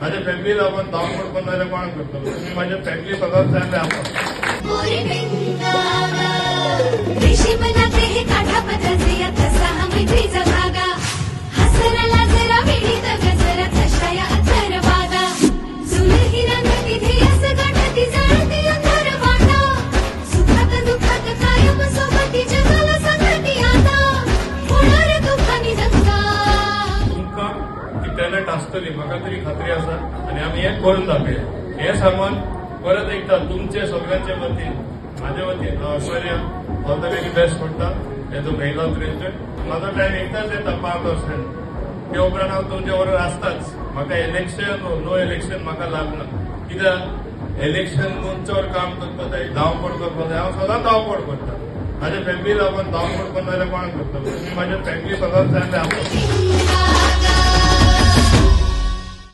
माझ्या फॅमिलीला आपण धावपळ करणारे कोण करतो? तुम्ही माझ्या फॅमिली सदस्यांना आपण टॅलेंट असतली म्हाका तरी खात्री आसा आणि आम्ही हे करून दाखया. हे सांगून परत एकदा तुमचे सगळ्यांचे वतीन माझ्या वतीन Aishwarya all the very best म्हणटा एज अ महिला प्रेसिडेंट. माझा टाइम एकदाच येता 5%. ते उपरांत हांव तुमच्या बरोबर आसताच. म्हाका इलेक्शन नो इलेक्शन म्हाका लागना. कित्याक इलेक्शन मंचावर काम करपा जाय, धांवपळ करपा जाय. हांव सदांच धांवपळ करता. माझ्या फॅमिलीला आपण धांवपळ करणारे कोण करता? तुम्ही माझ्या फॅमिली सदस्यांना आपण